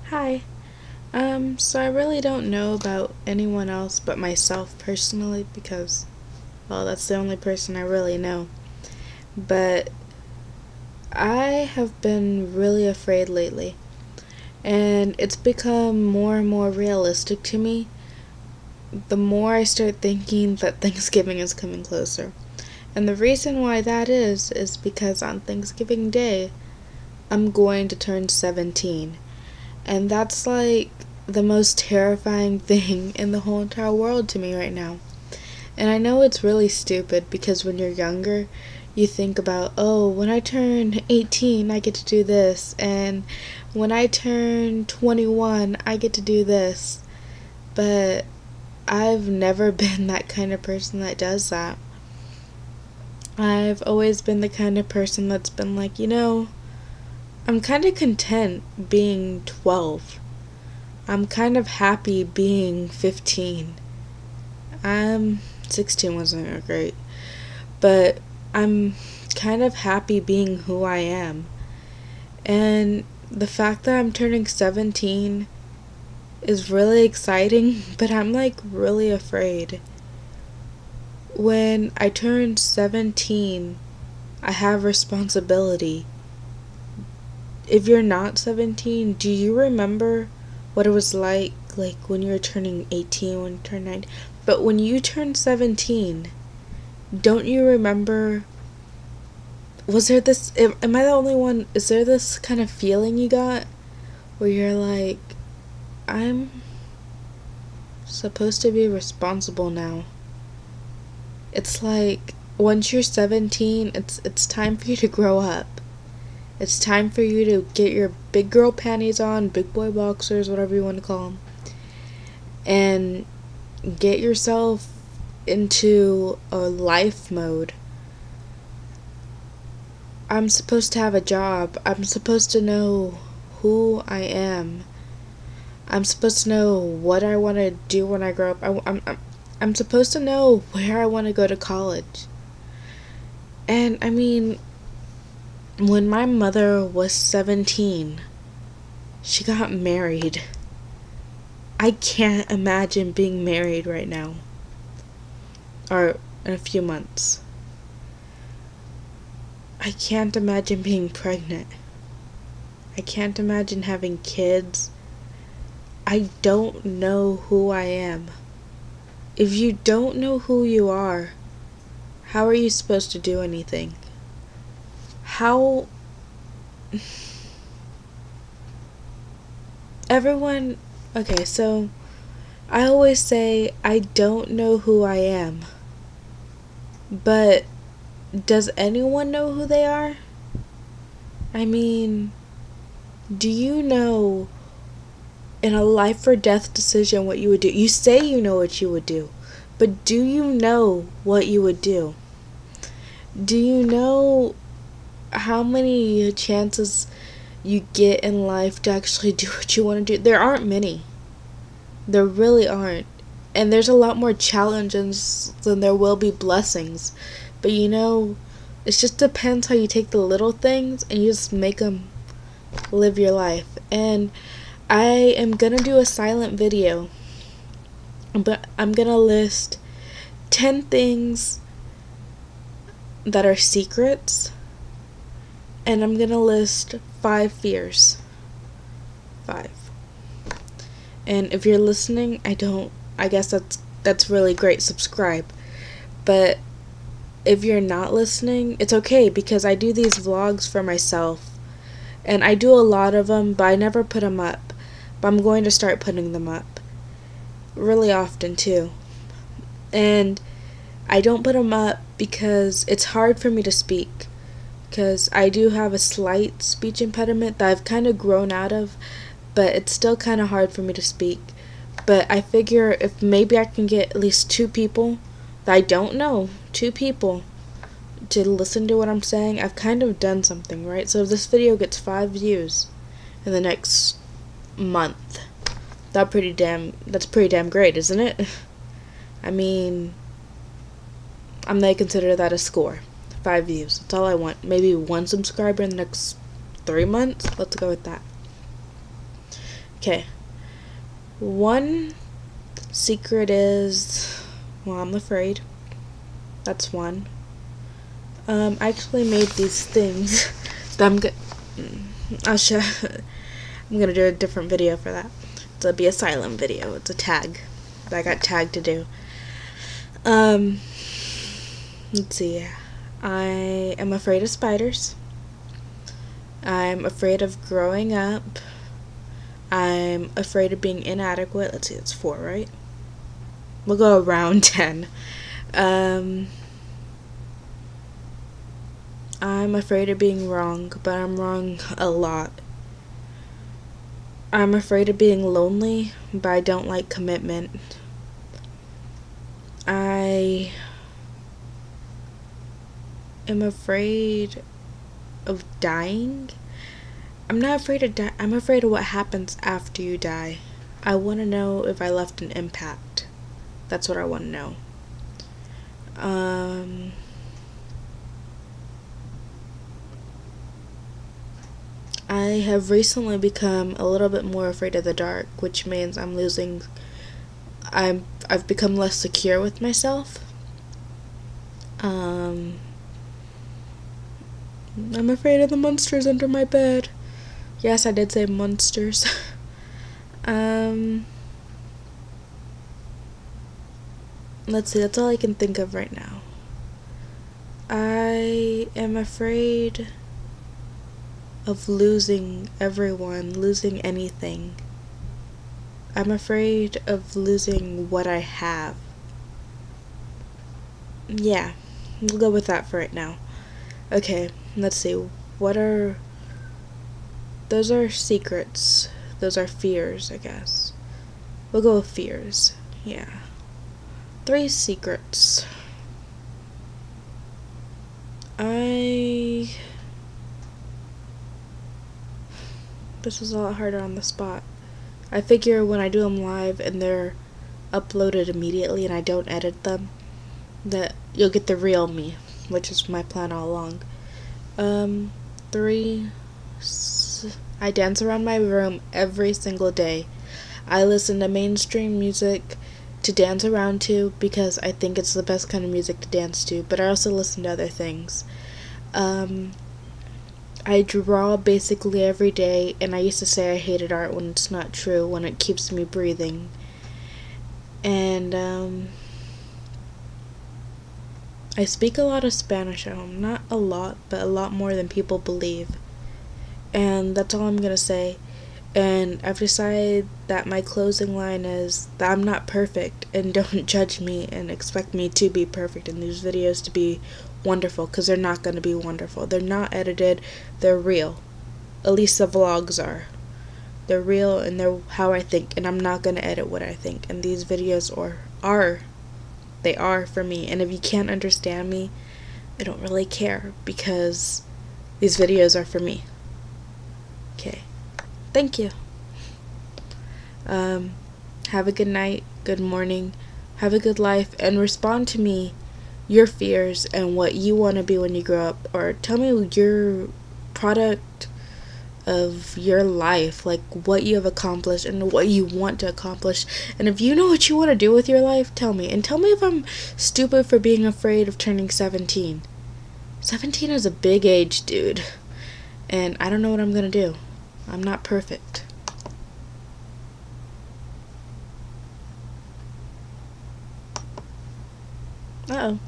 Hi. So I really don't know about anyone else but myself personally because, well, that's the only person I really know. But I have been really afraid lately, and it's become more and more realistic to me the more I start thinking that Thanksgiving is coming closer. And the reason why that is because on Thanksgiving Day, I'm going to turn 17. And that's like the most terrifying thing in the whole entire world to me right now. And I know it's really stupid because when you're younger, you think about, oh, when I turn 18, I get to do this. And when I turn 21, I get to do this. But I've never been that kind of person that does that. I've always been the kind of person that's been like, I'm kind of content being 12. I'm kind of happy being 15. I'm 16 wasn't great, but I'm kind of happy being who I am. And the fact that I'm turning 17 is really exciting, but I'm like really afraid. When I turn 17, I have responsibility. If you're not 17, do you remember what it was like when you were turning 18, when you turned 19? But when you turn 17, don't you remember, was there this, am I the only one, is there this kind of feeling you got where you're like, I'm supposed to be responsible now? It's like, once you're 17, it's time for you to grow up. It's time for you to get your big girl panties on, big boy boxers, whatever you want to call them, and get yourself into a life mode. I'm supposed to have a job. I'm supposed to know who I am. I'm supposed to know what I want to do when I grow up. I'm supposed to know where I want to go to college. And I mean, when my mother was 17, she got married. I can't imagine being married right now. Or in a few months. I can't imagine being pregnant. I can't imagine having kids. I don't know who I am. If you don't know who you are, how are you supposed to do anything? How... Everyone... Okay, so I always say I don't know who I am. But does anyone know who they are? I mean, do you know in a life or death decision what you would do? You say you know what you would do, but do you know what you would do? Do you know how many chances you get in life to actually do what you want to do? There aren't many. There really aren't. And there's a lot more challenges than there will be blessings. But it just depends how you take the little things and you just make them live your life. And I am gonna do a silent video, but I'm gonna list 10 things that are secrets, and I'm gonna list 5 fears. 5. And if you're listening, I guess that's really great. Subscribe. But if you're not listening, it's okay because I do these vlogs for myself. And I do a lot of them, but I never put them up. But I'm going to start putting them up. Really often, too. And I don't put them up because it's hard for me to speak. Because I do have a slight speech impediment that I've kind of grown out of. But it's still kind of hard for me to speak. But I figure if maybe I can get at least 2 people that I don't know, 2 people to listen to what I'm saying, I've kind of done something, right? So if this video gets 5 views in the next month, that's pretty damn great, isn't it? I mean, I'm gonna consider that a score. 5 views. That's all I want. Maybe 1 subscriber in the next 3 months. Let's go with that. Okay. One secret is, well, I'm afraid. That's one. I actually made these things that I'll show. I'm gonna do a different video for that. It'll be a silent video. It's a tag that I got tagged to do. Let's see. I am afraid of spiders. I'm afraid of growing up. I'm afraid of being inadequate. Let's see, it's 4, right? We'll go around 10. I'm afraid of being wrong, but I'm wrong a lot. I'm afraid of being lonely, but I don't like commitment. I am afraid of dying. I'm not afraid of die. I'm afraid of what happens after you die. I want to know if I left an impact. That's what I want to know. I have recently become a little bit more afraid of the dark, which means I've become less secure with myself. I'm afraid of the monsters under my bed. Yes, I did say monsters. Let's see, that's all I can think of right now. I am afraid of losing everyone, losing anything. I'm afraid of losing what I have. Yeah, we'll go with that for right now. Okay, let's see. Those are secrets. Those are fears, I guess. We'll go with fears. Yeah. 3 secrets. This is a lot harder on the spot. I figure when I do them live and they're uploaded immediately and I don't edit them, that you'll get the real me, which is my plan all along. 3, I dance around my room every single day. I listen to mainstream music to dance around to because I think it's the best kind of music to dance to, but I also listen to other things. I draw basically every day, and I used to say I hated art when it's not true, when it keeps me breathing. And I speak a lot of Spanish at home. Not a lot, but a lot more than people believe. And that's all I'm gonna say. And I've decided that my closing line is that I'm not perfect, and don't judge me and expect me to be perfect in these videos to be wonderful, because they're not going to be wonderful. They're not edited, they're real. At least the vlogs are. They're real and they're how I think, and I'm not going to edit what I think. And these videos they are for me. And if you can't understand me, I don't really care, because these videos are for me. Okay. Thank you. Have a good night, good morning, have a good life, and respond to me your fears and what you want to be when you grow up, or tell me your product of your life, like what you have accomplished and what you want to accomplish. And if you know what you want to do with your life, tell me. And tell me if I'm stupid for being afraid of turning 17. 17 is a big age, dude. And I don't know what I'm gonna do. I'm not perfect. Uh-oh.